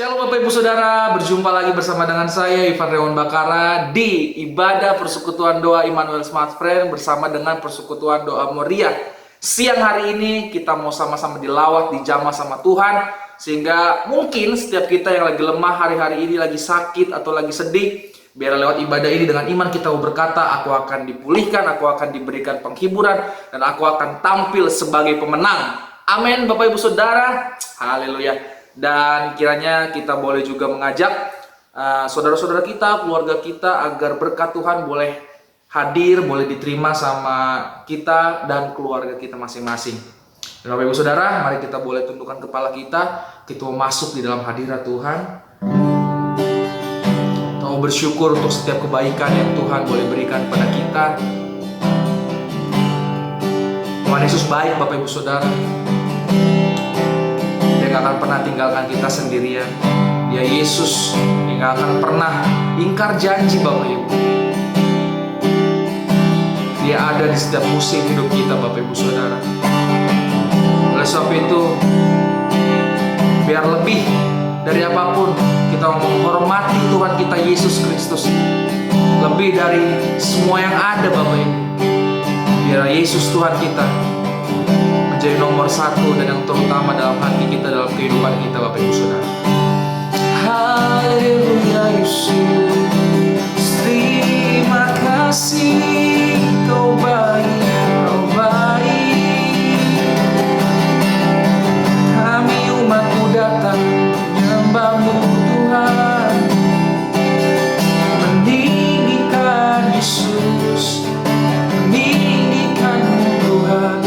Shalom Bapak Ibu Saudara, berjumpa lagi bersama dengan saya Ivan Rewan Bakara di ibadah persekutuan doa Immanuel Smart Friend bersama dengan persekutuan doa Moriah. Siang hari ini kita mau sama-sama dilawat, dijamah sama Tuhan, sehingga mungkin setiap kita yang lagi lemah hari-hari ini, lagi sakit atau lagi sedih, biar lewat ibadah ini dengan iman kita mau berkata, aku akan dipulihkan, aku akan diberikan penghiburan, dan aku akan tampil sebagai pemenang. Amin Bapak Ibu Saudara, haleluya. Dan kiranya kita boleh juga mengajak saudara-saudara kita, keluarga kita, agar berkat Tuhan boleh hadir, boleh diterima sama kita dan keluarga kita masing-masing. Dan Bapak Ibu Saudara, mari kita boleh tundukkan kepala kita mau masuk di dalam hadirat Tuhan. Kita mau bersyukur untuk setiap kebaikan yang Tuhan boleh berikan pada kita. Tuhan Yesus baik Bapak Ibu Saudara. Dia gak akan pernah tinggalkan kita sendirian. Dia Yesus yang gak akan pernah ingkar janji Bapak Ibu. Dia ada di setiap musim hidup kita Bapak Ibu Saudara. Oleh sebab itu, biar lebih dari apapun kita menghormati Tuhan kita Yesus Kristus, lebih dari semua yang ada Bapak Ibu. Biar Yesus Tuhan kita menjadi nomor satu dan yang terutama dalam hati kita, dalam kehidupan kita Bapak Ibu Saudara. Haleluya Yesus, terima kasih Kau baik, Kau baik. Kami umat-Mu datang menyembah-Mu Tuhan, meninggikan Yesus, meninggikan-Mu Tuhan,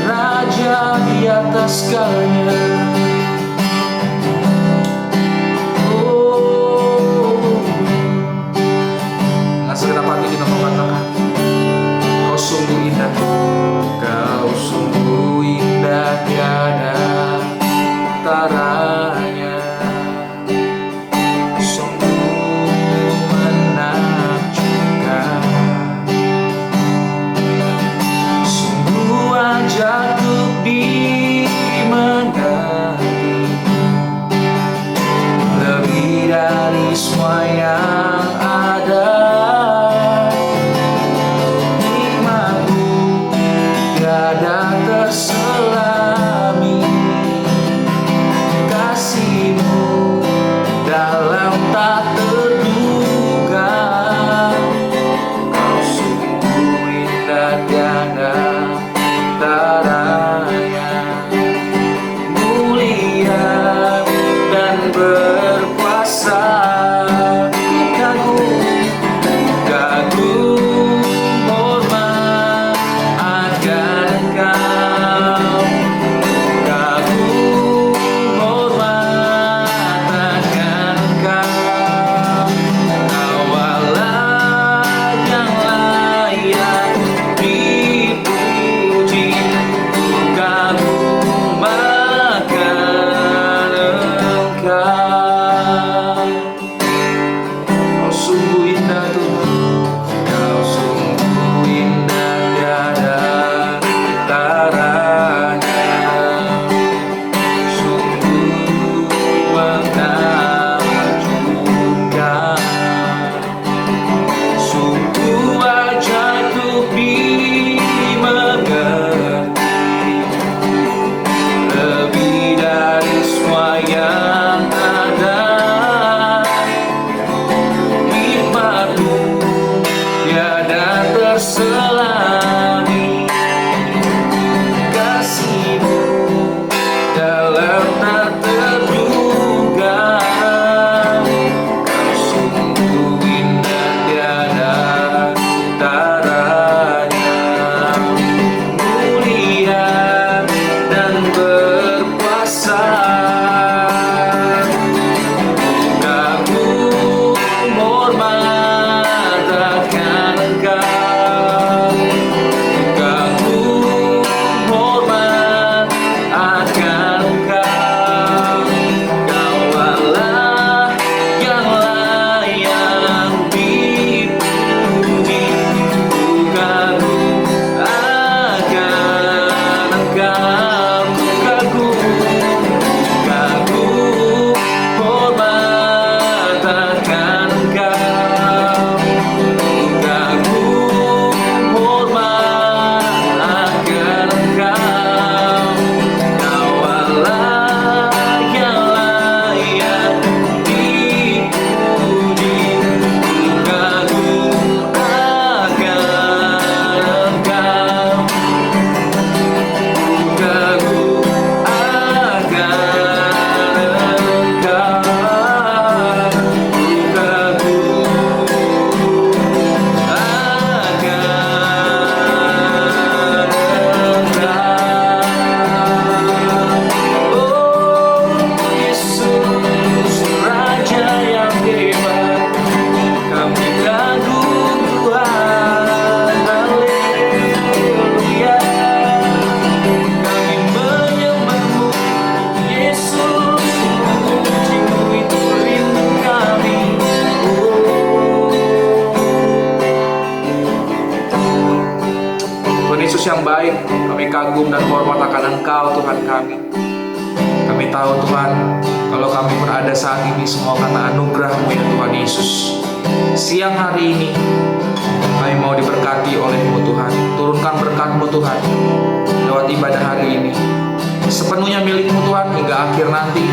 Raja di atas segalanya. Dengan segenap hati kita mengatakan, Kau sungguh indah, Kau sungguh indah, tiada taranya. Sungguh menakjubkan, sungguh wajah-Ku dimengerti, lebih dari semua yang ada. Nikmat-Mu tiada terselami, kasih-Mu dalam tak terduga. Kau sungguh indah, tiada taranya, mulia dan berkuasa. Kagum, hormat akan Kau. Kagum, hormat akan Kau. Kau Allah yang layak dipuji. Kami kagum dan hormat akan Engkau Tuhan kami. Kami tahu Tuhan, kalau kami berada saat ini semua karena anugerah-Mu ya Tuhan Yesus. Siang hari ini kami mau diberkati oleh-Mu Tuhan. Turunkan berkat-Mu Tuhan lewat ibadah hari ini. Sepenuhnya milik-Mu Tuhan hingga akhir nanti.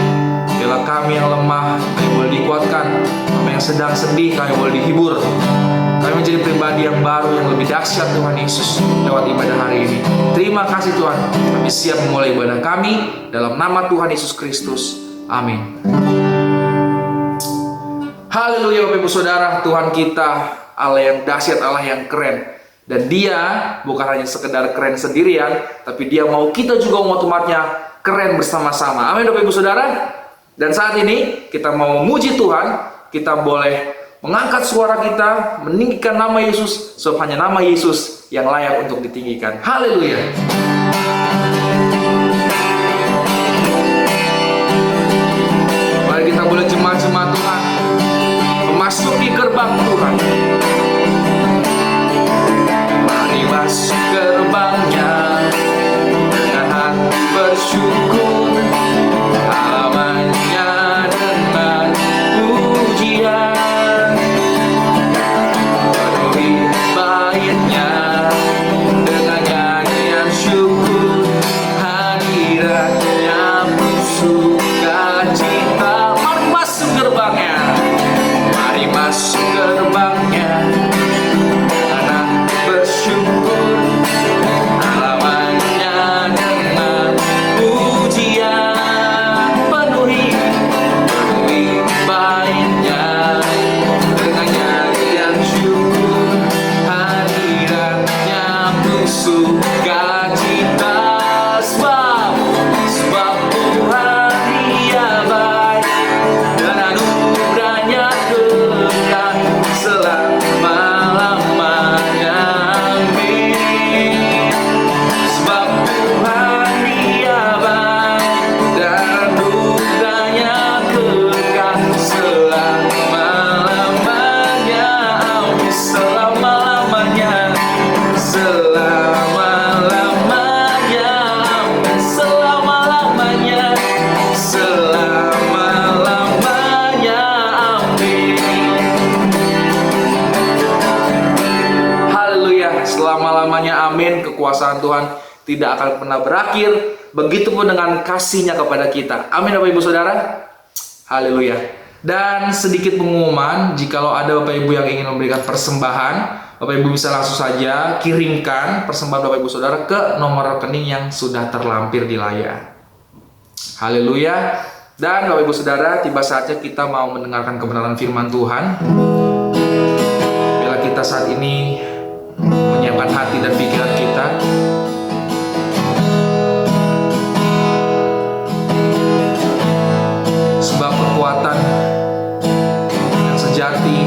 Bila kami yang lemah, kami boleh dikuatkan. Kami yang sedang sedih, kami boleh dihibur. Kami menjadi pribadi yang baru, yang lebih dahsyat Tuhan Yesus lewat ibadah hari ini. Terima kasih Tuhan. Kami siap memulai ibadah kami dalam nama Tuhan Yesus Kristus. Amin. Haleluya Bapak Ibu Saudara, Tuhan kita Allah yang dahsyat, Allah yang keren. Dan Dia bukan hanya sekedar keren sendirian, tapi Dia mau kita juga umat-umatnya keren bersama-sama. Amin Bapak Ibu Saudara. Dan saat ini kita mau memuji Tuhan. Kita boleh mengangkat suara kita, meninggikan nama Yesus, sebab hanya nama Yesus yang layak untuk ditinggikan. Haleluya. Mari kita boleh jemaat-jemaat Tuhan memasuki gerbang Tuhan. Mari masuk gerbangnya dengan hati bersyukur, halamannya dengan pujian, penuhi baitnya dengan nyanyian syukur, hadiratnya penuh sukacita. Mari masuk gerbangnya, mari masuk gerbangnya dengan bersyukur, halamannya dengan pujian, penuhi baitnya dengan nyanyian syukur, hadiratnya penuh sukacita. Sebab Tuhan Dia baik dan anugerahnya kekal selama-lamanya. Amin. Sebab Tuhan Dia baik dan anugerahnya kekal selama-lamanya. Amin. Selama-lamanya, selama-lamanya, amin. Selama-lamanya, selama-lamanya, amin. Haleluya, selama-lamanya amin. Kekuasaan Tuhan tidak akan pernah berakhir. Begitupun dengan kasih-Nya kepada kita. Amin Bapak Ibu Saudara. Haleluya. Dan sedikit pengumuman, jikalau ada Bapak Ibu yang ingin memberikan persembahan, Bapak Ibu bisa langsung saja kirimkan persembahan Bapak Ibu Saudara ke nomor rekening yang sudah terlampir di layar. Haleluya. Dan Bapak Ibu Saudara, tiba saatnya kita mau mendengarkan kebenaran firman Tuhan. Bila kita saat ini menyiapkan hati dan pikiran kita, sebab kekuatan yang sejati,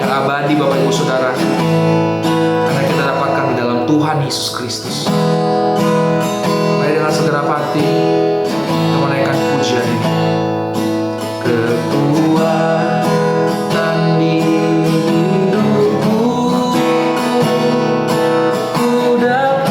yang abadi Bapak Ibu Saudara, karena kita dapatkan di dalam Tuhan Yesus Kristus. Mari dengan segenap hati kita menaikkan pujian ini. Kekuatan di hidupku, ku dapat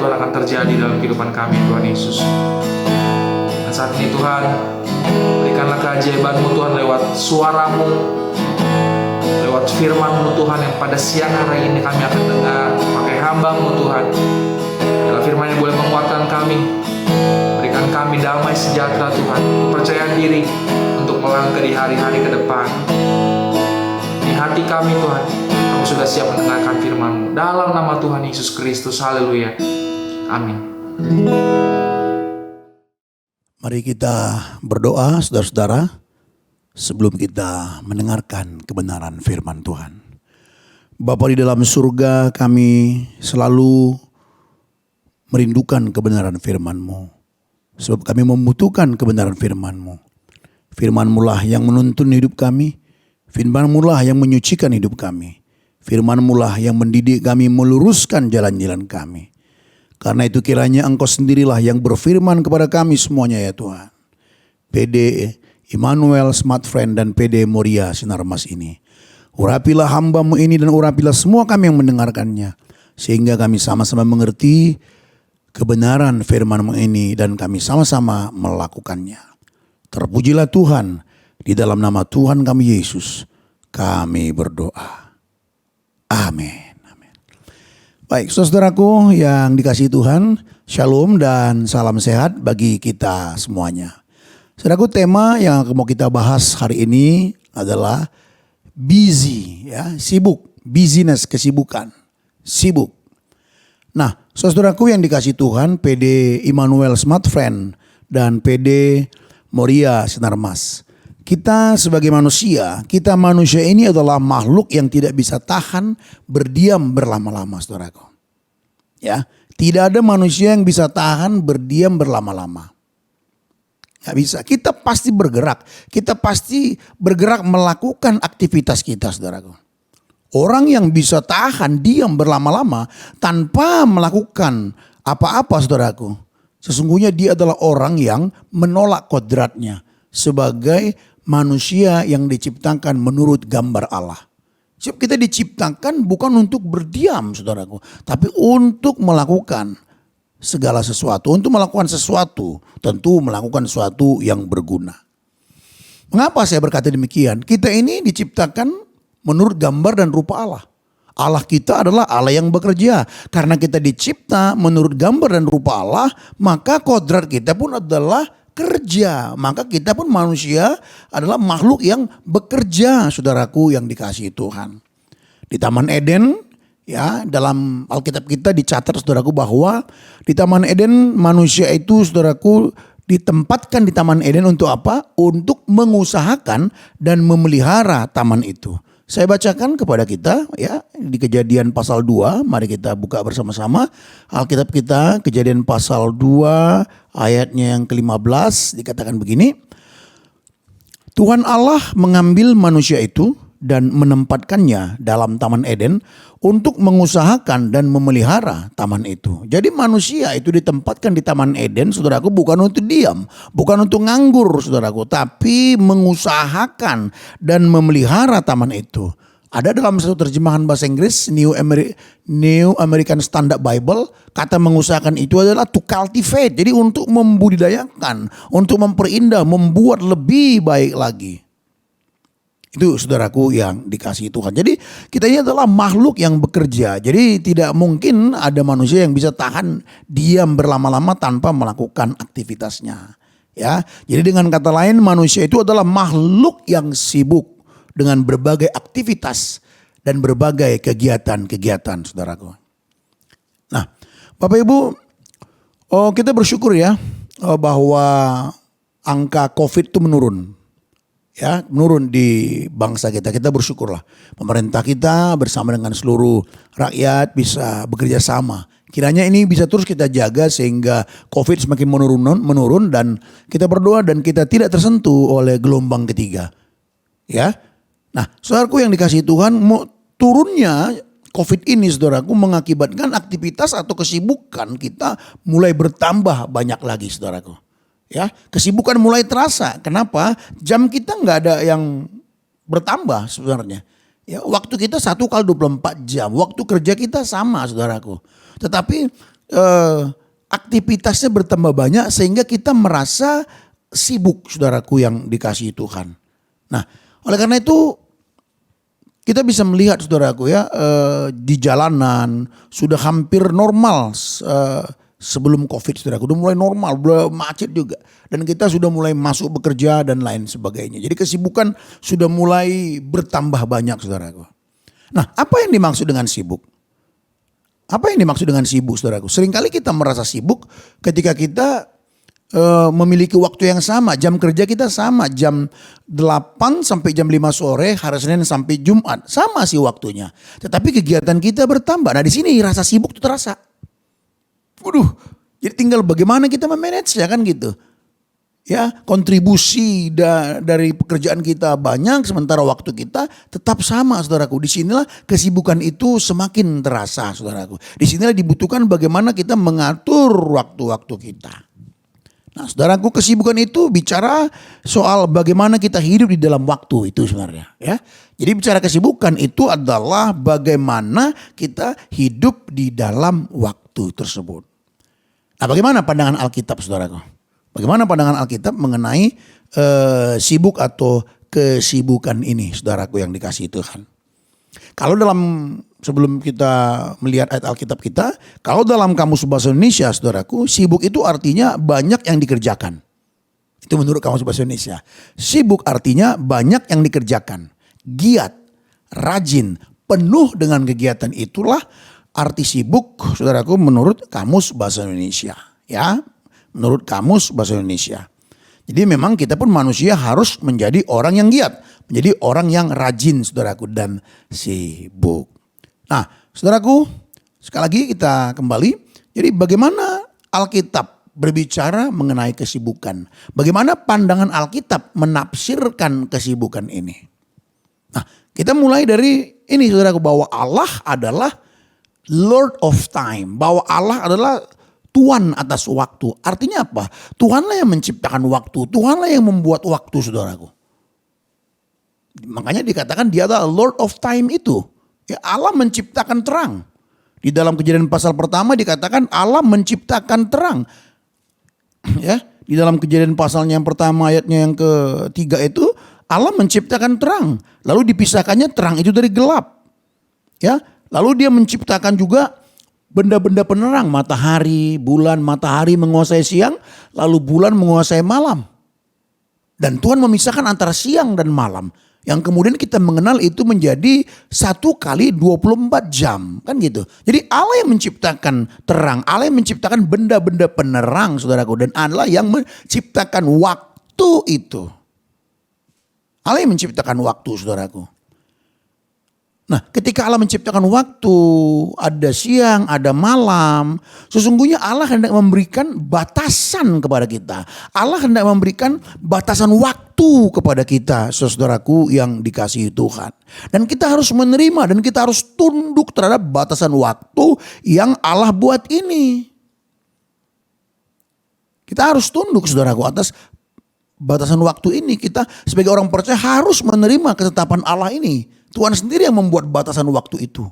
Tuhan akan terjadi dalam kehidupan kami Tuhan Yesus. Dan saat ini Tuhan, berikanlah keajaiban-Mu Tuhan lewat suara-Mu, lewat firman-Mu Tuhan yang pada siang hari ini kami akan dengar. Pakai hamba-Mu Tuhan, dalam firman yang boleh menguatkan kami. Berikan kami damai sejahtera Tuhan, kepercayaan diri untuk melangkah di hari-hari ke depan. Di hati kami Tuhan, kami sudah siap mendengarkan firman-Mu. Dalam nama Tuhan Yesus Kristus, haleluya. Amin. Mari kita berdoa saudara-saudara sebelum kita mendengarkan kebenaran firman Tuhan. Bapa di dalam surga, kami selalu merindukan kebenaran firman-Mu. Sebab kami membutuhkan kebenaran firman-Mu. Firman-Mu lah yang menuntun hidup kami. Firman-Mu lah yang menyucikan hidup kami. Firman-Mu lah yang mendidik kami meluruskan jalan-jalan kami. Karena itu kiranya Engkau sendirilah yang berfirman kepada kami semuanya ya Tuhan. PD Immanuel Smart Friend dan PD Moria Sinar Mas ini. Urapilah hamba-Mu ini dan urapilah semua kami yang mendengarkannya. Sehingga kami sama-sama mengerti kebenaran firman-Mu ini dan kami sama-sama melakukannya. Terpujilah Tuhan, di dalam nama Tuhan kami Yesus, kami berdoa. Amin. Amin. Baik, saudaraku yang dikasihi Tuhan, shalom dan salam sehat bagi kita semuanya. Saudaraku, tema yang mau kita bahas hari ini adalah busy, ya, sibuk, busyness, kesibukan, sibuk. Nah, saudaraku yang dikasihi Tuhan, PD Immanuel Smart Friend dan PD Moria Sinar Mas. Kita sebagai manusia, kita manusia ini adalah makhluk yang tidak bisa tahan berdiam berlama-lama, saudaraku. Ya, tidak ada manusia yang bisa tahan berdiam berlama-lama. Gak bisa, kita pasti bergerak. Kita pasti bergerak melakukan aktivitas kita, saudaraku. Orang yang bisa tahan diam berlama-lama tanpa melakukan apa-apa, saudaraku, sesungguhnya dia adalah orang yang menolak kodratnya sebagai manusia yang diciptakan menurut gambar Allah. Sebab kita diciptakan bukan untuk berdiam, saudaraku, tapi untuk melakukan segala sesuatu. Untuk melakukan sesuatu, tentu melakukan sesuatu yang berguna. Mengapa saya berkata demikian? Kita ini diciptakan menurut gambar dan rupa Allah. Allah kita adalah Allah yang bekerja. Karena kita dicipta menurut gambar dan rupa Allah, maka kodrat kita pun adalah kerja. Maka kita pun manusia adalah makhluk yang bekerja, saudaraku yang dikasihi Tuhan. Di Taman Eden, ya, dalam Alkitab kita dicatat, saudaraku, bahwa di Taman Eden manusia itu, saudaraku, ditempatkan di Taman Eden untuk apa? Untuk mengusahakan dan memelihara taman itu. Saya bacakan kepada kita ya di Kejadian pasal 2, mari kita buka bersama-sama Alkitab kita, Kejadian pasal 2 ayatnya yang ke-15, dikatakan begini. Tuhan Allah mengambil manusia itu dan menempatkannya dalam Taman Eden untuk mengusahakan dan memelihara taman itu. Jadi manusia itu ditempatkan di Taman Eden, saudaraku, bukan untuk diam, bukan untuk nganggur, saudaraku, tapi mengusahakan dan memelihara taman itu. Ada dalam satu terjemahan bahasa Inggris, New American Standard Bible, kata mengusahakan itu adalah to cultivate. Jadi untuk membudidayakan, untuk memperindah, membuat lebih baik lagi. Itu saudaraku yang dikasihi Tuhan. Jadi kita ini adalah makhluk yang bekerja. Jadi tidak mungkin ada manusia yang bisa tahan diam berlama-lama tanpa melakukan aktivitasnya. Ya, jadi dengan kata lain manusia itu adalah makhluk yang sibuk dengan berbagai aktivitas dan berbagai kegiatan-kegiatan, saudaraku. Nah, Bapak Ibu, kita bersyukur ya bahwa angka COVID itu menurun. Ya, menurun di bangsa kita. Kita bersyukurlah. Pemerintah kita bersama dengan seluruh rakyat bisa bekerja sama. Kiranya ini bisa terus kita jaga sehingga COVID semakin menurun dan kita berdoa dan kita tidak tersentuh oleh gelombang ketiga. Ya. Nah, saudaraku yang dikasihi Tuhan, turunnya COVID ini, saudaraku, mengakibatkan aktivitas atau kesibukan kita mulai bertambah banyak lagi, saudaraku. Ya, kesibukan mulai terasa. Kenapa? Jam kita nggak ada yang bertambah sebenarnya. Ya, waktu kita 1 kali 24 jam. Waktu kerja kita sama, saudaraku. Tetapi aktivitasnya bertambah banyak sehingga kita merasa sibuk, saudaraku yang dikasihi Tuhan. Nah, oleh karena itu kita bisa melihat, saudaraku ya, di jalanan sudah hampir normal sebelum COVID, saudaraku. Udah mulai normal, udah macet juga. Dan kita sudah mulai masuk bekerja dan lain sebagainya. Jadi kesibukan sudah mulai bertambah banyak, saudaraku. Nah, apa yang dimaksud dengan sibuk? Apa yang dimaksud dengan sibuk, saudaraku? Seringkali kita merasa sibuk ketika kita memiliki waktu yang sama. Jam kerja kita sama, jam 8 sampai jam 5 sore, hari Senin sampai Jumat. Sama sih waktunya. Tetapi kegiatan kita bertambah. Nah, di sini rasa sibuk itu terasa. Waduh, jadi tinggal bagaimana kita memanage ya kan gitu. Ya, kontribusi dari pekerjaan kita banyak, sementara waktu kita tetap sama, saudaraku. Disinilah kesibukan itu semakin terasa, saudaraku. Disinilah dibutuhkan bagaimana kita mengatur waktu-waktu kita. Nah, saudaraku, kesibukan itu bicara soal bagaimana kita hidup di dalam waktu itu sebenarnya. Ya, jadi bicara kesibukan itu adalah bagaimana kita hidup di dalam waktu tersebut. Nah, bagaimana pandangan Alkitab, saudaraku? Bagaimana pandangan Alkitab mengenai sibuk atau kesibukan ini, saudaraku yang dikasihi Tuhan? Kalau sebelum kita melihat ayat Alkitab kita, kalau dalam Kamus Bahasa Indonesia, saudaraku, sibuk itu artinya banyak yang dikerjakan. Itu menurut Kamus Bahasa Indonesia. Sibuk artinya banyak yang dikerjakan. Giat, rajin, penuh dengan kegiatan, itulah arti sibuk, saudaraku, menurut Kamus Bahasa Indonesia. Ya, menurut Kamus Bahasa Indonesia. Jadi memang kita pun manusia harus menjadi orang yang giat. Menjadi orang yang rajin, saudaraku, dan sibuk. Nah, saudaraku, sekali lagi kita kembali. Jadi bagaimana Alkitab berbicara mengenai kesibukan? Bagaimana pandangan Alkitab menafsirkan kesibukan ini? Nah, kita mulai dari ini, saudaraku, bahwa Allah adalah Lord of Time. Bahwa Allah adalah Tuhan atas waktu. Artinya apa? Tuhanlah yang menciptakan waktu. Tuhanlah yang membuat waktu, saudaraku. Makanya dikatakan dia adalah Lord of Time itu. Ya, Allah menciptakan terang. Di dalam Kejadian pasal pertama dikatakan Allah menciptakan terang. Ya, di dalam Kejadian pasalnya yang pertama ayatnya yang ketiga itu Allah menciptakan terang. Lalu dipisahkannya terang itu dari gelap. Ya, lalu dia menciptakan juga benda-benda penerang, matahari, bulan, matahari menguasai siang, lalu bulan menguasai malam. Dan Tuhan memisahkan antara siang dan malam. Yang kemudian kita mengenal itu menjadi 1 kali 24 jam. Kan gitu. Jadi Allah yang menciptakan terang, Allah yang menciptakan benda-benda penerang, saudaraku. Dan Allah yang menciptakan waktu itu. Allah yang menciptakan waktu, saudaraku. Nah, ketika Allah menciptakan waktu, ada siang, ada malam, sesungguhnya Allah hendak memberikan batasan kepada kita. Allah hendak memberikan batasan waktu kepada kita, saudaraku yang dikasihi Tuhan. Dan kita harus menerima dan kita harus tunduk terhadap batasan waktu yang Allah buat ini. Kita harus tunduk, saudaraku, atas batasan waktu ini. Kita sebagai orang percaya harus menerima ketetapan Allah ini. Tuhan sendiri yang membuat batasan waktu itu.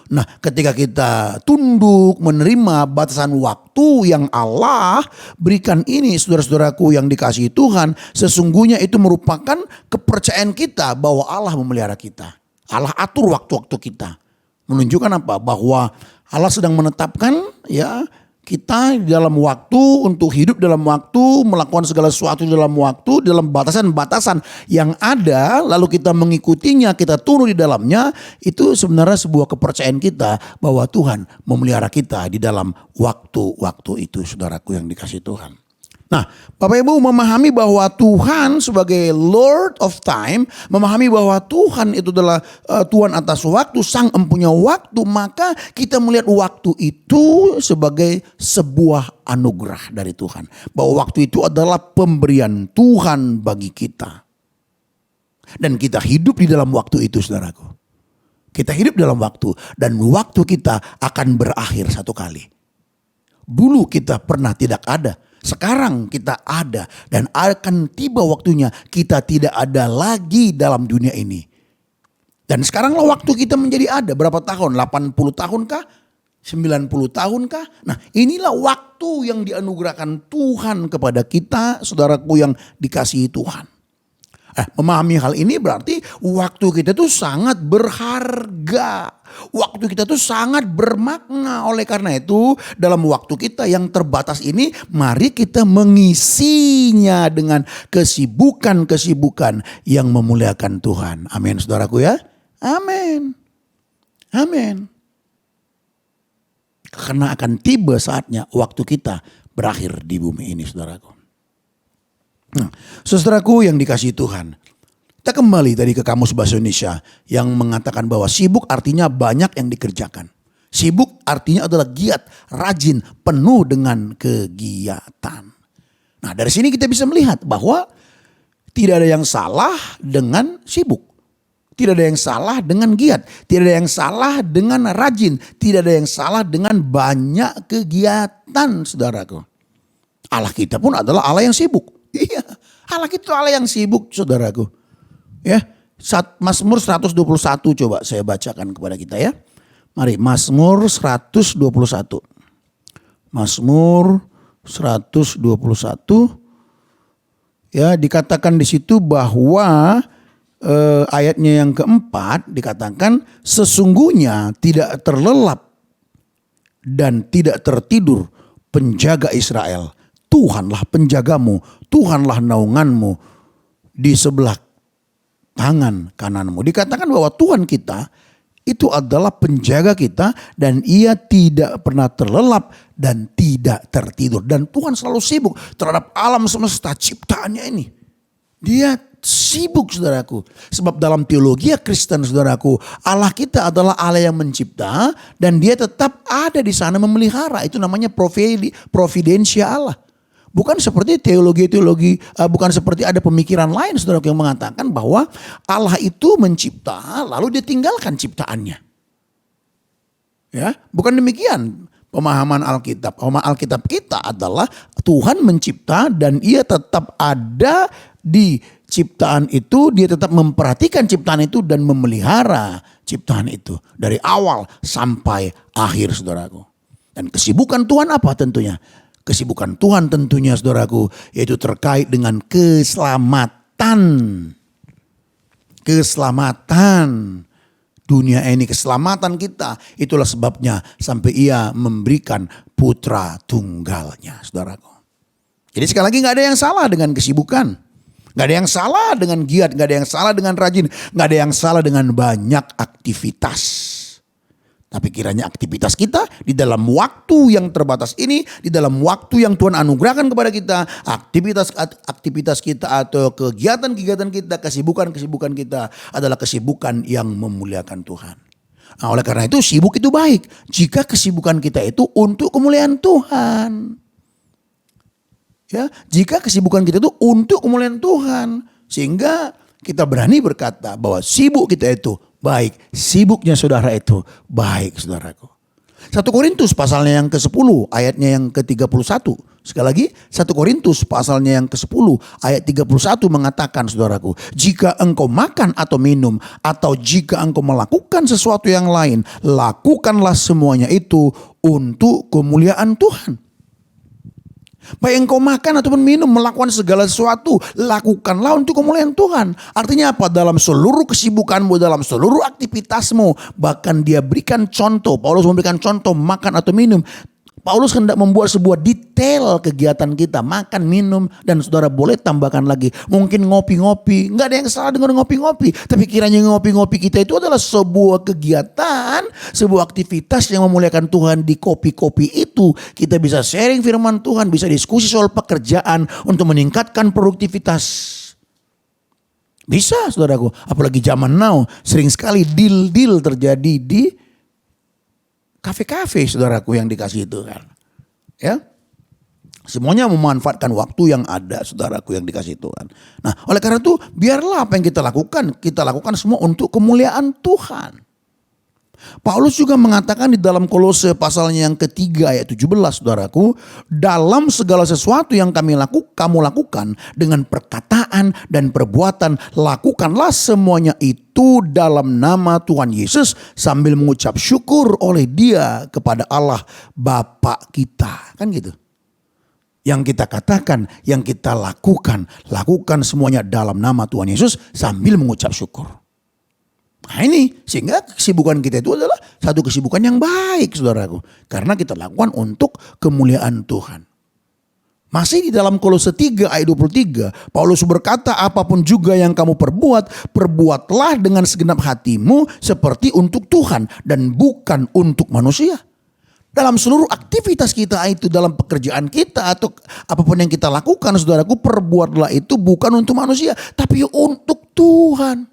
Nah, ketika kita tunduk menerima batasan waktu yang Allah berikan ini, saudara-saudaraku yang dikasihi Tuhan, sesungguhnya itu merupakan kepercayaan kita bahwa Allah memelihara kita. Allah atur waktu-waktu kita. Menunjukkan apa? Bahwa Allah sedang menetapkan ya kita di dalam waktu, untuk hidup dalam waktu, melakukan segala sesuatu dalam waktu, dalam batasan-batasan yang ada, lalu kita mengikutinya, kita turun di dalamnya, itu sebenarnya sebuah kepercayaan kita bahwa Tuhan memelihara kita di dalam waktu-waktu itu, saudaraku yang dikasihi Tuhan. Nah, Bapak Ibu memahami bahwa Tuhan sebagai Lord of Time, memahami bahwa Tuhan itu adalah Tuhan atas waktu, Sang Empunya waktu, maka kita melihat waktu itu sebagai sebuah anugerah dari Tuhan. Bahwa waktu itu adalah pemberian Tuhan bagi kita. Dan kita hidup di dalam waktu itu, saudaraku. Kita hidup dalam waktu, dan waktu kita akan berakhir satu kali. Dulu kita pernah tidak ada. Sekarang kita ada dan akan tiba waktunya kita tidak ada lagi dalam dunia ini. Dan sekaranglah waktu kita menjadi ada. Berapa tahun? 80 tahun kah? 90 tahun kah? Nah, inilah waktu yang dianugerahkan Tuhan kepada kita, saudaraku yang dikasihi Tuhan. Memahami hal ini berarti waktu kita tuh sangat berharga. Waktu kita tuh sangat bermakna. Oleh karena itu dalam waktu kita yang terbatas ini, mari kita mengisinya dengan kesibukan-kesibukan yang memuliakan Tuhan. Amin, saudaraku ya. Amin. Amin. Karena akan tiba saatnya waktu kita berakhir di bumi ini, saudaraku. Nah, saudaraku yang dikasihi Tuhan, kita kembali tadi ke Kamus Bahasa Indonesia yang mengatakan bahwa sibuk artinya banyak yang dikerjakan. Sibuk artinya adalah giat, rajin, penuh dengan kegiatan. Nah, dari sini kita bisa melihat bahwa tidak ada yang salah dengan sibuk. Tidak ada yang salah dengan giat. Tidak ada yang salah dengan rajin. Tidak ada yang salah dengan banyak kegiatan, saudaraku. Allah kita pun adalah Allah yang sibuk. Iya, Allah kita Allah yang sibuk, saudaraku. Ya, Mazmur 121 coba saya bacakan kepada kita ya. Mari, Mazmur 121. Mazmur 121. Ya, dikatakan di situ bahwa ayatnya yang keempat dikatakan sesungguhnya tidak terlelap dan tidak tertidur penjaga Israel. Tuhanlah penjagamu, Tuhanlah naunganmu di sebelah tangan kananmu. Dikatakan bahwa Tuhan kita itu adalah penjaga kita dan ia tidak pernah terlelap dan tidak tertidur. Dan Tuhan selalu sibuk terhadap alam semesta ciptaannya ini. Dia sibuk, saudaraku. Sebab dalam teologi Kristen, saudaraku, Allah kita adalah Allah yang mencipta dan dia tetap ada di sana memelihara. Itu namanya providensia Allah. Bukan seperti teologi-teologi, bukan seperti ada pemikiran lain, saudaraku, yang mengatakan bahwa Allah itu mencipta lalu dia tinggalkan ciptaannya. Ya, bukan demikian pemahaman Alkitab. Pemahaman Alkitab kita adalah Tuhan mencipta dan ia tetap ada di ciptaan itu, dia tetap memperhatikan ciptaan itu dan memelihara ciptaan itu dari awal sampai akhir, saudaraku. Dan kesibukan Tuhan apa tentunya? Kesibukan Tuhan tentunya, saudaraku, yaitu terkait dengan keselamatan. Keselamatan dunia ini, keselamatan kita. Itulah sebabnya sampai ia memberikan putra tunggalnya, saudaraku. Jadi sekali lagi gak ada yang salah dengan kesibukan. Gak ada yang salah dengan giat, gak ada yang salah dengan rajin, gak ada yang salah dengan banyak aktivitas. Tapi kiranya aktivitas kita di dalam waktu yang terbatas ini, di dalam waktu yang Tuhan anugerahkan kepada kita, aktivitas kita atau kegiatan-kegiatan kita, kesibukan-kesibukan kita adalah kesibukan yang memuliakan Tuhan. Nah, oleh karena itu sibuk itu baik jika kesibukan kita itu untuk kemuliaan Tuhan. Ya, jika kesibukan kita itu untuk kemuliaan Tuhan, sehingga kita berani berkata bahwa sibuk kita itu baik, sibuknya saudara itu baik, saudaraku. 1 Korintus pasalnya yang ke-10 ayatnya yang ke-31. Sekali lagi 1 Korintus pasalnya yang ke-10 ayat 31 mengatakan, saudaraku, jika engkau makan atau minum atau jika engkau melakukan sesuatu yang lain, lakukanlah semuanya itu untuk kemuliaan Tuhan. Baik engkau makan ataupun minum, melakukan segala sesuatu, lakukanlah untuk kemuliaan Tuhan. Artinya apa? Dalam seluruh kesibukanmu, dalam seluruh aktivitasmu, bahkan dia berikan contoh. Paulus memberikan contoh makan atau minum. Paulus hendak membuat sebuah detail kegiatan kita, makan, minum, dan saudara boleh tambahkan lagi. Mungkin ngopi-ngopi, nggak ada yang salah dengan ngopi-ngopi. Tapi kiranya ngopi-ngopi kita itu adalah sebuah kegiatan, sebuah aktivitas yang memuliakan Tuhan. Di kopi-kopi itu kita bisa sharing firman Tuhan, bisa diskusi soal pekerjaan untuk meningkatkan produktivitas. Bisa, saudaraku, apalagi zaman now sering sekali deal-deal terjadi di kafe-kafe, saudaraku yang dikasih itu kan. Ya. Semuanya memanfaatkan waktu yang ada, saudaraku yang dikasih Tuhan. Nah, oleh karena itu biarlah apa yang kita lakukan semua untuk kemuliaan Tuhan. Paulus juga mengatakan di dalam Kolose pasalnya yang ketiga ayat 17, saudaraku, dalam segala sesuatu yang kamu lakukan dengan perkataan dan perbuatan, lakukanlah semuanya itu dalam nama Tuhan Yesus sambil mengucap syukur oleh Dia kepada Allah Bapa kita. Kan gitu. Yang kita katakan, yang kita lakukan semuanya dalam nama Tuhan Yesus sambil mengucap syukur. Nah ini, sehingga kesibukan kita itu adalah satu kesibukan yang baik, saudaraku. Karena kita lakukan untuk kemuliaan Tuhan. Masih di dalam Kolose 3 ayat 23, Paulus berkata, apapun juga yang kamu perbuat, perbuatlah dengan segenap hatimu seperti untuk Tuhan dan bukan untuk manusia. Dalam seluruh aktivitas kita itu, dalam pekerjaan kita atau apapun yang kita lakukan, saudaraku, perbuatlah itu bukan untuk manusia, tapi untuk Tuhan.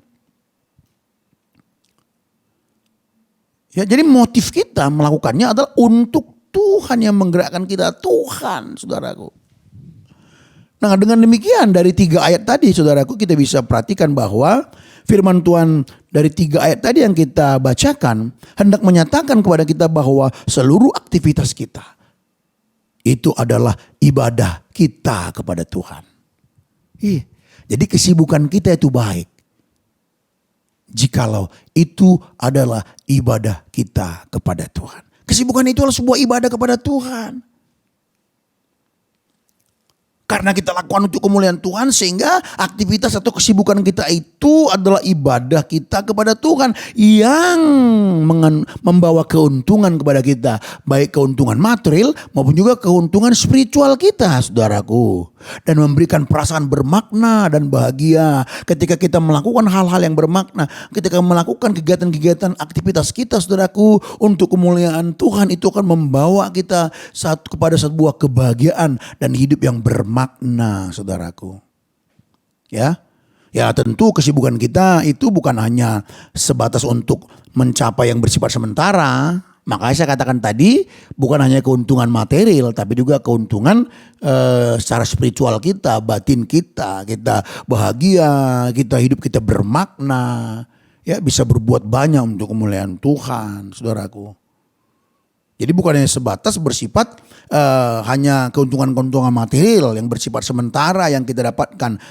Ya, jadi motif kita melakukannya adalah untuk Tuhan, yang menggerakkan kita Tuhan, saudaraku. Nah, dengan demikian dari 3 ayat tadi, saudaraku, kita bisa perhatikan bahwa firman Tuhan dari 3 ayat tadi yang kita bacakan hendak menyatakan kepada kita bahwa seluruh aktivitas kita itu adalah ibadah kita kepada Tuhan. Iya. Jadi kesibukan kita itu baik jikalau itu adalah ibadah kita kepada Tuhan. Kesibukan itu adalah sebuah ibadah kepada Tuhan. Karena kita lakukan untuk kemuliaan Tuhan, sehingga aktivitas atau kesibukan kita itu adalah ibadah kita kepada Tuhan yang membawa keuntungan kepada kita. Baik keuntungan material maupun juga keuntungan spiritual kita, saudaraku. Dan memberikan perasaan bermakna dan bahagia ketika kita melakukan hal-hal yang bermakna. Ketika melakukan kegiatan-kegiatan aktivitas kita, saudaraku, untuk kemuliaan Tuhan, itu akan membawa kita kepada sebuah kebahagiaan dan hidup yang bermakna, saudaraku. Ya, tentu kesibukan kita itu bukan hanya sebatas untuk mencapai yang bersifat sementara. Makanya saya katakan tadi, bukan hanya keuntungan material, tapi juga keuntungan secara spiritual kita, batin kita bahagia, hidup kita bermakna, ya, bisa berbuat banyak untuk kemuliaan Tuhan, saudaraku. Jadi bukan hanya sebatas bersifat hanya keuntungan-keuntungan material yang bersifat sementara yang kita dapatkan.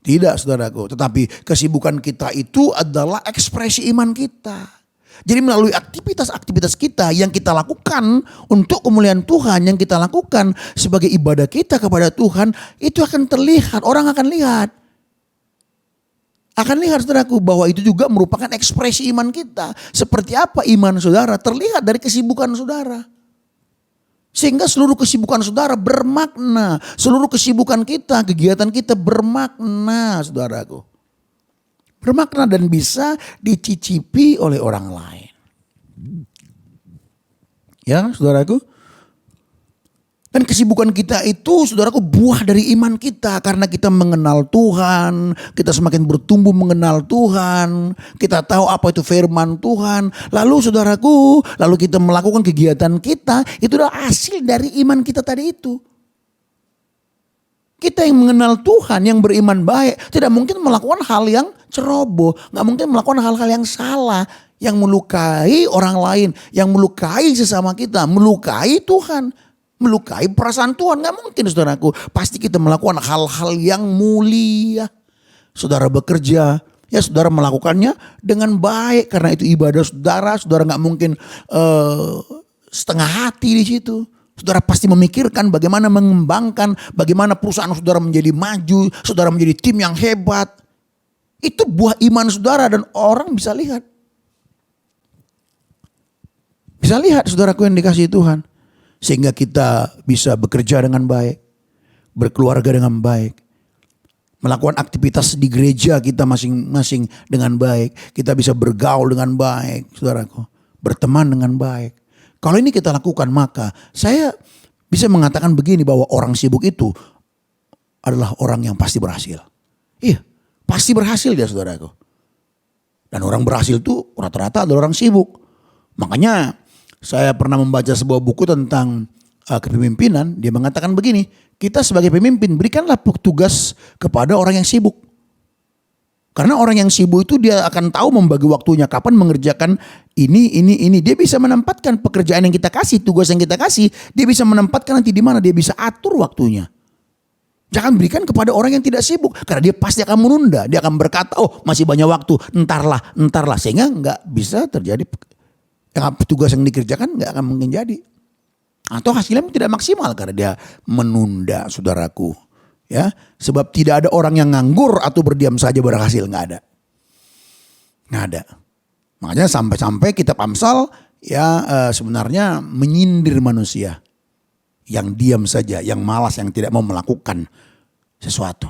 Tidak, saudaraku. Tetapi kesibukan kita itu adalah ekspresi iman kita. Jadi melalui aktivitas-aktivitas kita yang kita lakukan untuk kemuliaan Tuhan, yang kita lakukan sebagai ibadah kita kepada Tuhan, itu akan terlihat, orang akan lihat. Akan lihat, saudaraku, bahwa itu juga merupakan ekspresi iman kita. Seperti apa iman saudara terlihat dari kesibukan saudara. Sehingga seluruh kesibukan saudara bermakna. Seluruh kesibukan kita, kegiatan kita bermakna, saudaraku. Bermakna dan bisa dicicipi oleh orang lain. Ya, saudaraku. Dan kesibukan kita itu, saudaraku, buah dari iman kita. Karena kita mengenal Tuhan, kita semakin bertumbuh mengenal Tuhan, kita tahu apa itu firman Tuhan. Lalu, saudaraku, kita melakukan kegiatan kita, itu adalah hasil dari iman kita tadi itu. Kita yang mengenal Tuhan, yang beriman baik, tidak mungkin melakukan hal yang ceroboh, gak mungkin melakukan hal-hal yang salah, yang melukai orang lain, yang melukai sesama kita, melukai Tuhan, melukai perasaan Tuhan. Gak mungkin, saudaraku. Pasti kita melakukan hal-hal yang mulia. Saudara bekerja, ya saudara melakukannya dengan baik, karena itu ibadah saudara. Saudara gak mungkin setengah hati di situ. Saudara pasti memikirkan bagaimana mengembangkan, bagaimana perusahaan saudara menjadi maju, saudara menjadi tim yang hebat. Itu buah iman saudara dan orang bisa lihat. Bisa lihat, saudaraku yang dikasihi Tuhan. Sehingga kita bisa bekerja dengan baik, berkeluarga dengan baik, melakukan aktivitas di gereja kita masing-masing dengan baik. Kita bisa bergaul dengan baik, saudaraku, berteman dengan baik. Kalau ini kita lakukan, maka saya bisa mengatakan begini, bahwa orang sibuk itu adalah orang yang pasti berhasil. Iya, pasti berhasil dia, saudaraku. Dan orang berhasil itu rata-rata adalah orang sibuk. Makanya saya pernah membaca sebuah buku tentang kepemimpinan. Dia mengatakan begini, kita sebagai pemimpin berikanlah tugas kepada orang yang sibuk. Karena orang yang sibuk itu dia akan tahu membagi waktunya kapan mengerjakan ini. Dia bisa menempatkan pekerjaan yang kita kasih, tugas yang kita kasih, dia bisa menempatkan nanti di mana, dia bisa atur waktunya. Jangan berikan kepada orang yang tidak sibuk, karena dia pasti akan menunda, dia akan berkata, oh masih banyak waktu, entarlah, sehingga nggak bisa terjadi tugas yang dikerjakan nggak akan mungkin jadi. Atau hasilnya tidak maksimal karena dia menunda, saudaraku. Ya, sebab tidak ada orang yang nganggur atau berdiam saja berhasil, nggak ada. Nggak ada. Makanya sampai-sampai kitab Amsal sebenarnya menyindir manusia yang diam saja, yang malas, yang tidak mau melakukan sesuatu.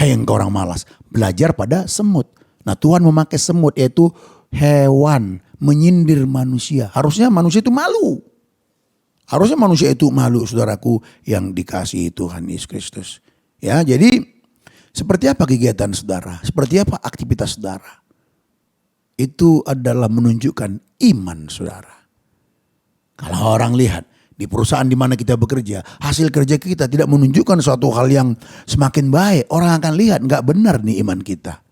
Hei engkau orang malas, belajar pada semut. Nah Tuhan memakai semut, yaitu hewan, menyindir manusia. Harusnya manusia itu malu. Harusnya manusia itu malu, saudaraku yang dikasihi Tuhan Yesus Kristus. Ya, jadi seperti apa kegiatan saudara? Seperti apa aktivitas saudara? Itu adalah menunjukkan iman saudara. Kalau orang lihat di perusahaan di mana kita bekerja, hasil kerja kita tidak menunjukkan suatu hal yang semakin baik, orang akan lihat nggak benar nih iman kita.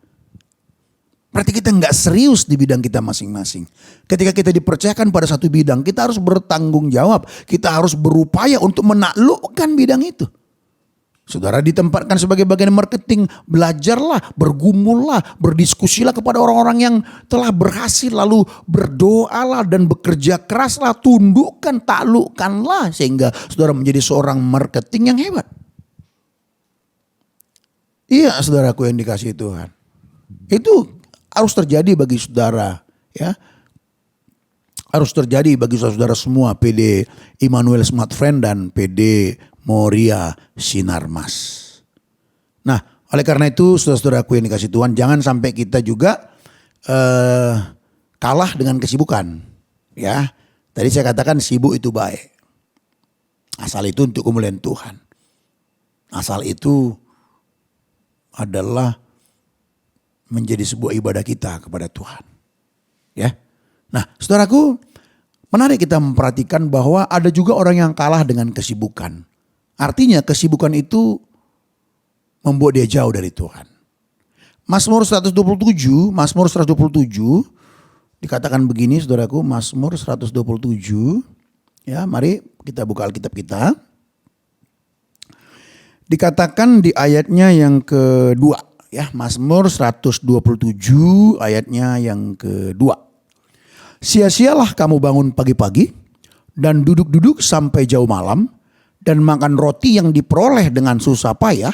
Berarti kita nggak serius di bidang kita masing-masing. Ketika kita dipercayakan pada satu bidang, kita harus bertanggung jawab. Kita harus berupaya untuk menaklukkan bidang itu. Saudara ditempatkan sebagai bagian marketing, belajarlah, bergumullah, berdiskusilah kepada orang-orang yang telah berhasil, lalu berdoalah dan bekerja keraslah, tundukkan, taklukkanlah sehingga saudara menjadi seorang marketing yang hebat. Iya, saudaraku yang dikasihi Tuhan. Itu harus terjadi bagi saudara, ya. Harus terjadi bagi saudara semua, PD Immanuel Smart Friend dan PD Moria Sinarmas. Nah, oleh karena itu saudara-saudaraku yang dikasih Tuhan, jangan sampai kita juga kalah dengan kesibukan. Ya, tadi saya katakan sibuk itu baik. Asal itu untuk kemuliaan Tuhan. Asal itu adalah menjadi sebuah ibadah kita kepada Tuhan. Ya. Nah, saudaraku, menarik kita memperhatikan bahwa ada juga orang yang kalah dengan kesibukan. Artinya kesibukan itu membuat dia jauh dari Tuhan. Mazmur 127 dikatakan begini saudaraku, Mazmur 127. Ya, mari kita buka Alkitab kita. Dikatakan di ayatnya yang kedua, ya, Mazmur 127 ayatnya yang kedua. Sia-sialah kamu bangun pagi-pagi dan duduk-duduk sampai jauh malam, dan makan roti yang diperoleh dengan susah payah,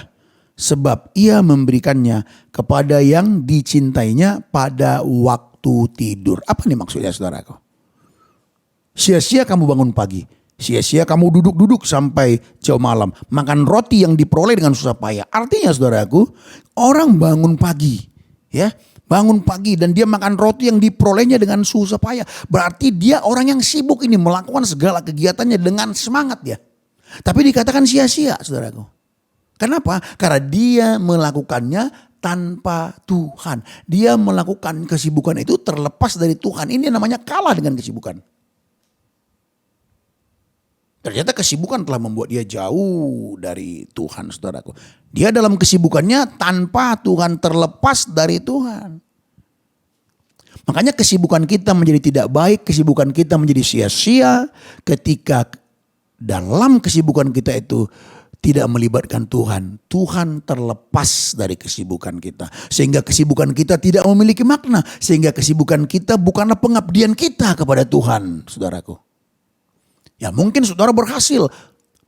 sebab ia memberikannya kepada yang dicintainya pada waktu tidur. Apa nih maksudnya saudaraku? Sia-sia kamu bangun pagi, sia-sia kamu duduk-duduk sampai jauh malam, makan roti yang diperoleh dengan susah payah. Artinya saudaraku, orang bangun pagi, ya, bangun pagi dan dia makan roti yang diperolehnya dengan susah payah. Berarti dia orang yang sibuk ini melakukan segala kegiatannya dengan semangat ya. Tapi dikatakan sia-sia saudaraku. Kenapa? Karena dia melakukannya tanpa Tuhan. Dia melakukan kesibukan itu terlepas dari Tuhan. Ini namanya kalah dengan kesibukan. Ternyata kesibukan telah membuat dia jauh dari Tuhan saudaraku. Dia dalam kesibukannya tanpa Tuhan, terlepas dari Tuhan. Makanya kesibukan kita menjadi tidak baik, kesibukan kita menjadi sia-sia ketika dalam kesibukan kita itu tidak melibatkan Tuhan. Tuhan terlepas dari kesibukan kita. Sehingga kesibukan kita tidak memiliki makna. Sehingga kesibukan kita bukanlah pengabdian kita kepada Tuhan, saudaraku. Ya mungkin saudara berhasil.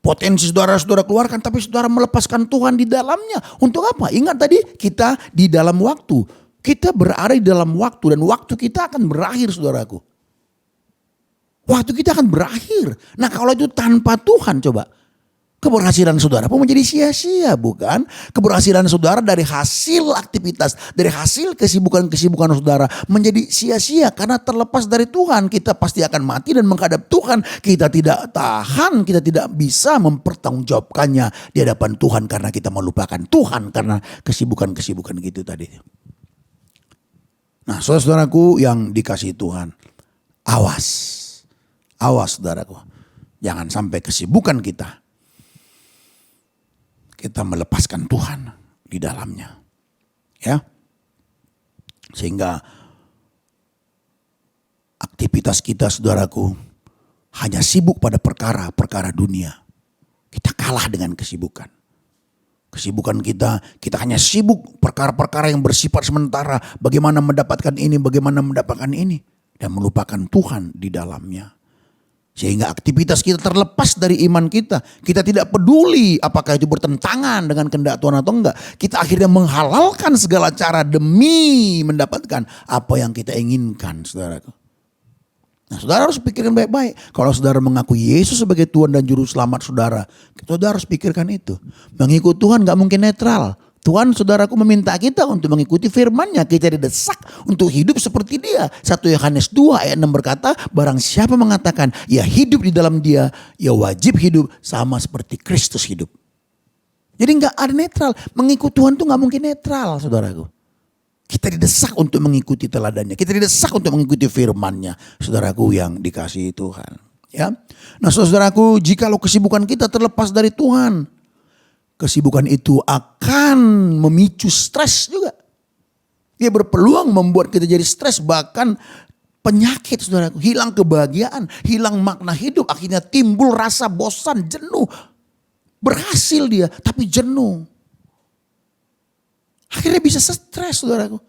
Potensi saudara keluarkan, tapi saudara melepaskan Tuhan di dalamnya. Untuk apa? Ingat tadi kita di dalam waktu. Kita berada di dalam waktu dan waktu kita akan berakhir saudaraku. Waktu kita akan berakhir. Nah kalau itu tanpa Tuhan coba. Keberhasilan saudara pun menjadi sia-sia bukan? Keberhasilan saudara dari hasil aktivitas, dari hasil kesibukan-kesibukan saudara menjadi sia-sia karena terlepas dari Tuhan. Kita pasti akan mati dan menghadap Tuhan. Kita tidak tahan, kita tidak bisa mempertanggungjawabkannya di hadapan Tuhan karena kita melupakan Tuhan karena kesibukan-kesibukan gitu tadi. Nah saudara-saudaraku yang dikasihi Tuhan, awas. Awas saudaraku, jangan sampai kesibukan kita melepaskan Tuhan di dalamnya. Ya. Sehingga aktivitas kita saudaraku hanya sibuk pada perkara-perkara dunia. Kita kalah dengan kesibukan. Kesibukan kita hanya sibuk perkara-perkara yang bersifat sementara. Bagaimana mendapatkan ini, bagaimana mendapatkan ini. Dan melupakan Tuhan di dalamnya. Sehingga aktivitas kita terlepas dari iman kita. Kita tidak peduli apakah itu bertentangan dengan kehendak Tuhan atau enggak. Kita akhirnya menghalalkan segala cara demi mendapatkan apa yang kita inginkan, saudaraku. Nah, saudara harus pikirkan baik-baik. Kalau saudara mengaku Yesus sebagai Tuhan dan Juru Selamat saudara harus pikirkan itu. Mengikut Tuhan gak mungkin netral. Tuhan saudaraku meminta kita untuk mengikuti firman-Nya. Kita didesak untuk hidup seperti Dia. 1 Yohanes 2 ayat 6 berkata, barang siapa mengatakan ya hidup di dalam Dia, ya wajib hidup sama seperti Kristus hidup. Jadi gak ada netral. Mengikut Tuhan tuh gak mungkin netral, saudaraku. Kita didesak untuk mengikuti teladannya. Kita didesak untuk mengikuti firman-Nya. Saudaraku yang dikasihi Tuhan. Ya. Nah saudaraku, jikalau kesibukan kita terlepas dari Tuhan, kesibukan itu akan memicu stres juga. Dia berpeluang membuat kita jadi stres, bahkan penyakit saudaraku. Hilang kebahagiaan, hilang makna hidup. Akhirnya timbul rasa bosan, jenuh. Berhasil dia, tapi jenuh. Akhirnya bisa stres saudaraku.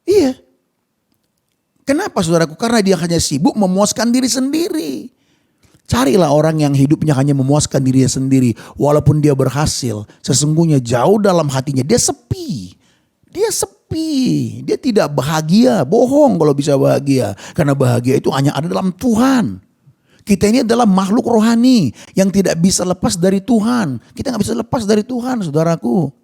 Iya. Kenapa saudaraku? Karena dia hanya sibuk memuaskan diri sendiri. Carilah orang yang hidupnya hanya memuaskan dirinya sendiri. Walaupun dia berhasil, sesungguhnya jauh dalam hatinya dia sepi. Dia sepi. Dia tidak bahagia. Bohong kalau bisa bahagia. Karena bahagia itu hanya ada dalam Tuhan. Kita ini adalah makhluk rohani yang tidak bisa lepas dari Tuhan. Kita gak bisa lepas dari Tuhan, saudaraku.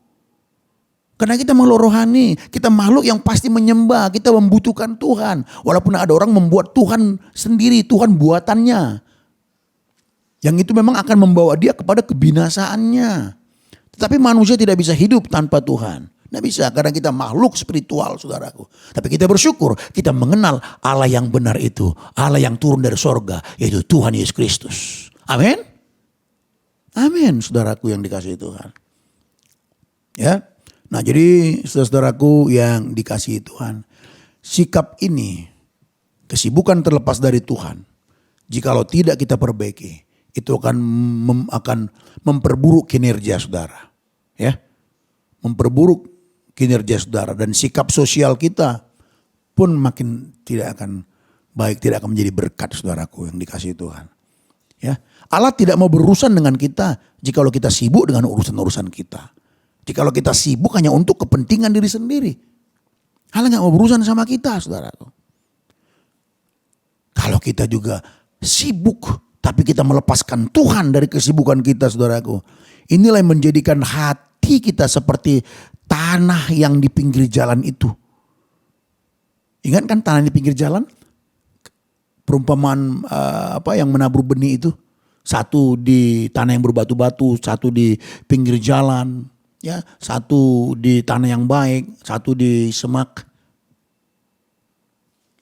Karena kita makhluk rohani, kita makhluk yang pasti menyembah, kita membutuhkan Tuhan. Walaupun ada orang membuat Tuhan sendiri, Tuhan buatannya. Yang itu memang akan membawa dia kepada kebinasaannya. Tetapi manusia tidak bisa hidup tanpa Tuhan. Tidak bisa, karena kita makhluk spiritual, saudaraku. Tapi kita bersyukur, kita mengenal Allah yang benar itu. Allah yang turun dari sorga, yaitu Tuhan Yesus Kristus. Amin. Amin, saudaraku yang dikasihi Tuhan. Ya. Nah jadi saudaraku yang dikasihi Tuhan. Sikap ini, kesibukan terlepas dari Tuhan. Jikalau tidak kita perbaiki, itu akan memperburuk kinerja saudara. Ya. Memperburuk kinerja saudara, dan sikap sosial kita pun makin tidak akan baik, tidak akan menjadi berkat saudaraku yang dikasihi Tuhan. Ya, Allah tidak mau berurusan dengan kita jikalau kita sibuk dengan urusan-urusan kita. Jikalau kita sibuk hanya untuk kepentingan diri sendiri. Allah nggak mau berurusan sama kita, saudaraku. Kalau kita juga sibuk tapi kita melepaskan Tuhan dari kesibukan kita, saudaraku. Inilah yang menjadikan hati kita seperti tanah yang di pinggir jalan itu. Ingat kan tanah di pinggir jalan? Perumpamaan yang menabur benih itu. Satu di tanah yang berbatu-batu, satu di pinggir jalan. Ya, satu di tanah yang baik, satu di semak.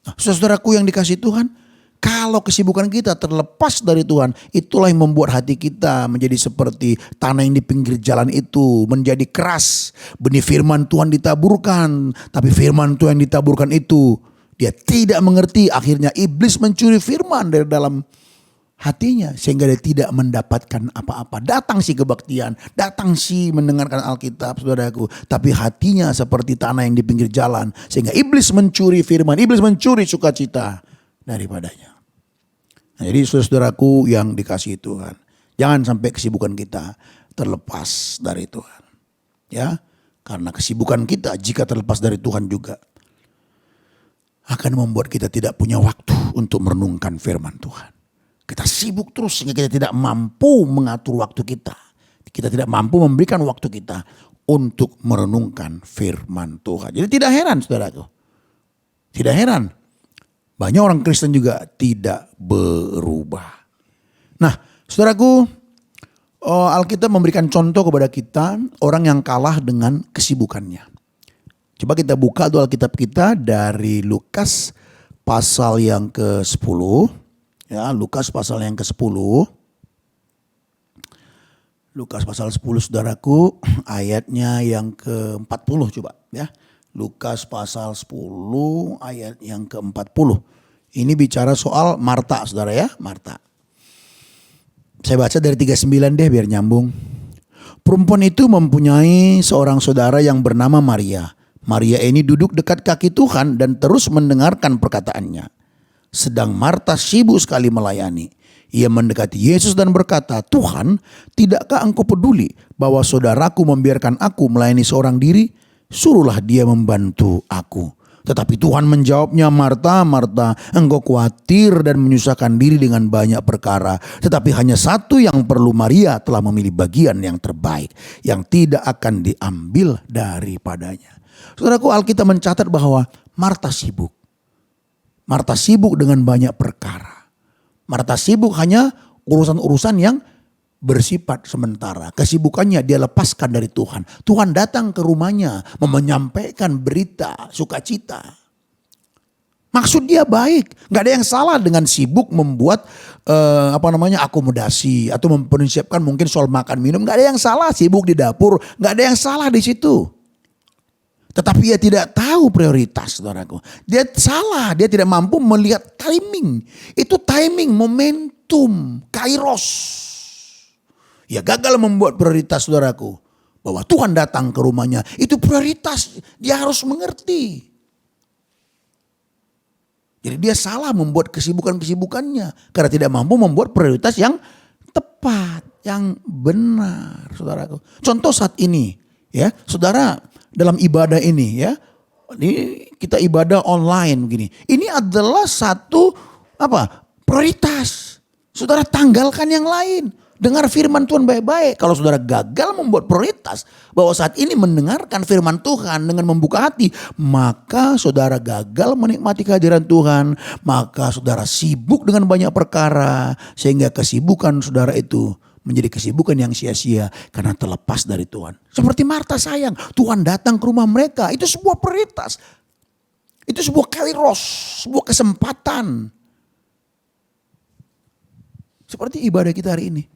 Nah, saudaraku yang dikasihi Tuhan, kalau kesibukan kita terlepas dari Tuhan, itulah yang membuat hati kita menjadi seperti tanah yang di pinggir jalan itu, menjadi keras. Benih firman Tuhan ditaburkan, tapi firman Tuhan yang ditaburkan itu dia tidak mengerti. Akhirnya iblis mencuri firman dari dalam hatinya sehingga dia tidak mendapatkan apa-apa. Datang si kebaktian, datang si mendengarkan Alkitab, saudaraku, tapi hatinya seperti tanah yang di pinggir jalan sehingga iblis mencuri firman, iblis mencuri sukacita daripadanya. Nah, jadi saudaraku yang dikasihi Tuhan, jangan sampai kesibukan kita terlepas dari Tuhan. Ya, karena kesibukan kita jika terlepas dari Tuhan juga akan membuat kita tidak punya waktu untuk merenungkan firman Tuhan. Kita sibuk terus sehingga kita tidak mampu mengatur waktu kita. Kita tidak mampu memberikan waktu kita untuk merenungkan firman Tuhan. Jadi tidak heran saudaraku. Tidak heran. Banyak orang Kristen juga tidak berubah. Nah saudaraku, Alkitab memberikan contoh kepada kita orang yang kalah dengan kesibukannya. Coba kita buka tuh Alkitab kita dari Lukas pasal yang ke-10. Ya, Lukas pasal yang ke-10. Lukas pasal 10 saudaraku, ayatnya yang ke-40 coba ya. Lukas pasal 10 ayat yang ke-40. Ini bicara soal Marta saudara ya, Marta. Saya baca dari 39 deh biar nyambung. Perempuan itu mempunyai seorang saudara yang bernama Maria. Maria ini duduk dekat kaki Tuhan dan terus mendengarkan perkataannya. Sedang Marta sibuk sekali melayani. Ia mendekati Yesus dan berkata, "Tuhan, tidakkah engkau peduli bahwa saudaraku membiarkan aku melayani seorang diri? Suruhlah dia membantu aku." Tetapi Tuhan menjawabnya, "Marta, Marta, engkau khawatir dan menyusahkan diri dengan banyak perkara. Tetapi hanya satu yang perlu. Maria telah memilih bagian yang terbaik, yang tidak akan diambil daripadanya." Saudaraku, Alkitab mencatat bahwa Marta sibuk. Marta sibuk dengan banyak perkara. Marta sibuk hanya urusan-urusan yang bersifat sementara. Kesibukannya dia lepaskan dari Tuhan. Tuhan datang ke rumahnya menyampaikan berita sukacita. Maksud dia baik. Gak ada yang salah dengan sibuk membuat akomodasi atau mempersiapkan mungkin soal makan minum. Gak ada yang salah sibuk di dapur. Gak ada yang salah di situ. Tetapi ia tidak tahu prioritas, saudaraku. Dia salah, dia tidak mampu melihat timing. Itu timing, momentum, kairos. Ia gagal membuat prioritas, saudaraku. Bahwa Tuhan datang ke rumahnya, itu prioritas. Dia harus mengerti. Jadi dia salah membuat kesibukan-kesibukannya. Karena tidak mampu membuat prioritas yang tepat, yang benar, saudaraku. Contoh saat ini, ya, saudara, dalam ibadah ini ya, ini kita ibadah online begini. Ini adalah satu prioritas. Saudara tanggalkan yang lain. Dengar firman Tuhan baik-baik. Kalau saudara gagal membuat prioritas bahwa saat ini mendengarkan firman Tuhan dengan membuka hati, maka saudara gagal menikmati kehadiran Tuhan. Maka saudara sibuk dengan banyak perkara sehingga kesibukan saudara itu menjadi kesibukan yang sia-sia karena terlepas dari Tuhan. Seperti Marta sayang, Tuhan datang ke rumah mereka. Itu sebuah prioritas. Itu sebuah kairos, sebuah kesempatan. Seperti ibadah kita hari ini.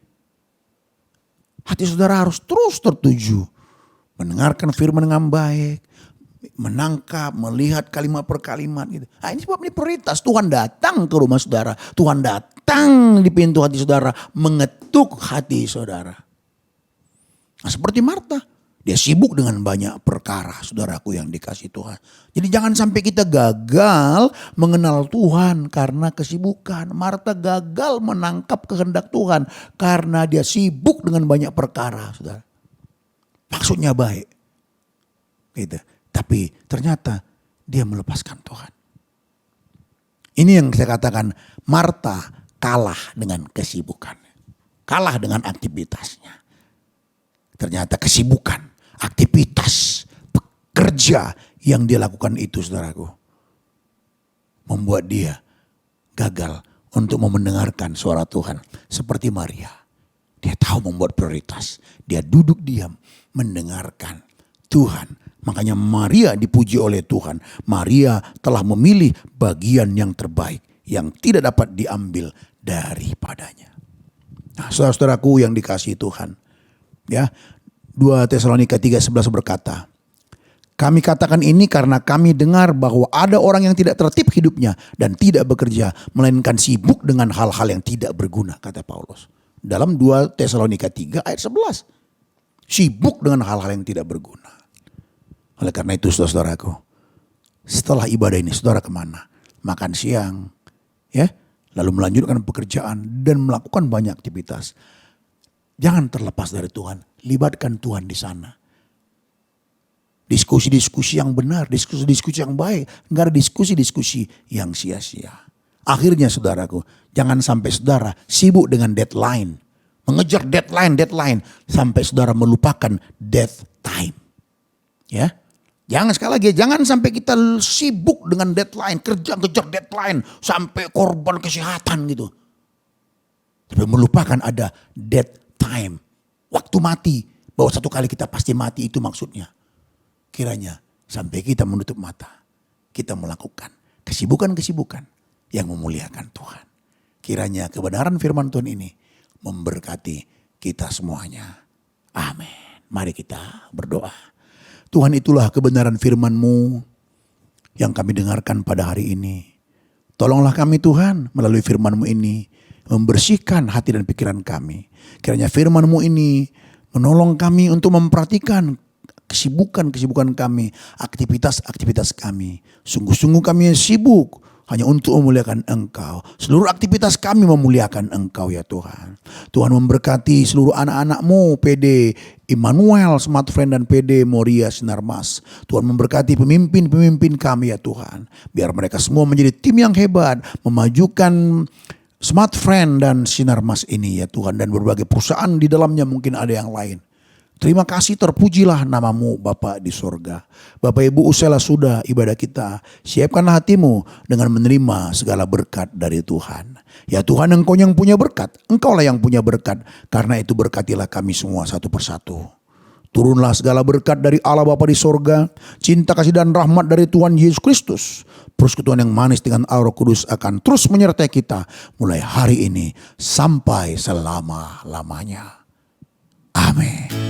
Hati saudara harus terus tertuju. Mendengarkan firman dengan baik. Menangkap, melihat kalimat per kalimat gitu. Nah, ini sebab ini prioritas. Tuhan datang ke rumah saudara. Tuhan datang di pintu hati saudara. Mengetuk hati saudara. Nah, seperti Marta. Dia sibuk dengan banyak perkara, saudaraku yang dikasih Tuhan. Jadi jangan sampai kita gagal mengenal Tuhan karena kesibukan. Marta gagal menangkap kehendak Tuhan karena dia sibuk dengan banyak perkara, saudara. Maksudnya baik. Gitu. Tapi ternyata dia melepaskan Tuhan. Ini yang saya katakan, Marta kalah dengan kesibukannya. Kalah dengan aktivitasnya. Ternyata kesibukan, aktivitas, pekerja yang dia lakukan itu, saudaraku, membuat dia gagal untuk mendengarkan suara Tuhan. Seperti Maria, dia tahu membuat prioritas. Dia duduk diam mendengarkan Tuhan. Makanya Maria dipuji oleh Tuhan. Maria telah memilih bagian yang terbaik yang tidak dapat diambil daripadanya. Nah, saudara-saudaraku yang dikasihi Tuhan. Ya, 2 Tesalonika 3:11 berkata, "Kami katakan ini karena kami dengar bahwa ada orang yang tidak tertib hidupnya dan tidak bekerja, melainkan sibuk dengan hal-hal yang tidak berguna," kata Paulus. Dalam 2 Tesalonika 3 ayat 11. Sibuk dengan hal-hal yang tidak berguna. Oleh karena itu, saudara-saudaraku, setelah ibadah ini saudara kemana? Makan siang, ya, lalu melanjutkan pekerjaan dan melakukan banyak aktivitas. Jangan terlepas dari Tuhan. Libatkan Tuhan di sana. Diskusi-diskusi yang benar, diskusi-diskusi yang baik. Enggak ada diskusi-diskusi yang sia-sia. Akhirnya saudaraku, jangan sampai saudara sibuk dengan deadline. Mengejar deadline. Sampai saudara melupakan death time. Ya. Jangan sekali lagi, jangan sampai kita sibuk dengan deadline. Kejar deadline sampai korban kesehatan gitu. Tapi melupakan ada death time. Waktu mati. Bahwa satu kali kita pasti mati, itu maksudnya. Kiranya sampai kita menutup mata. Kita melakukan kesibukan-kesibukan yang memuliakan Tuhan. Kiranya kebenaran firman Tuhan ini memberkati kita semuanya. Amin. Mari kita berdoa. Tuhan, itulah kebenaran firman-Mu yang kami dengarkan pada hari ini. Tolonglah kami Tuhan melalui firman-Mu ini membersihkan hati dan pikiran kami. Kiranya firman-Mu ini menolong kami untuk memperhatikan kesibukan kami, aktivitas kami. Sungguh-sungguh kami yang sibuk hanya untuk memuliakan Engkau. Seluruh aktivitas kami memuliakan Engkau ya Tuhan. Tuhan memberkati seluruh anak-anak-Mu, PD Immanuel Smart Friend dan PD Moria Sinarmas. Tuhan memberkati pemimpin-pemimpin kami ya Tuhan. Biar mereka semua menjadi tim yang hebat, memajukan Smart Friend dan Sinarmas ini ya Tuhan. Dan berbagai perusahaan di dalamnya mungkin ada yang lain. Terima kasih, terpujilah nama-Mu Bapa di sorga. Bapak Ibu, usailah sudah ibadah kita. Siapkanlah hatimu dengan menerima segala berkat dari Tuhan. Ya Tuhan, Engkau yang punya berkat. Engkaulah yang punya berkat. Karena itu berkatilah kami semua satu persatu. Turunlah segala berkat dari Allah Bapa di sorga. Cinta kasih dan rahmat dari Tuhan Yesus Kristus. Persekutuan yang manis dengan Roh Kudus akan terus menyertai kita. Mulai hari ini sampai selama-lamanya. Amin.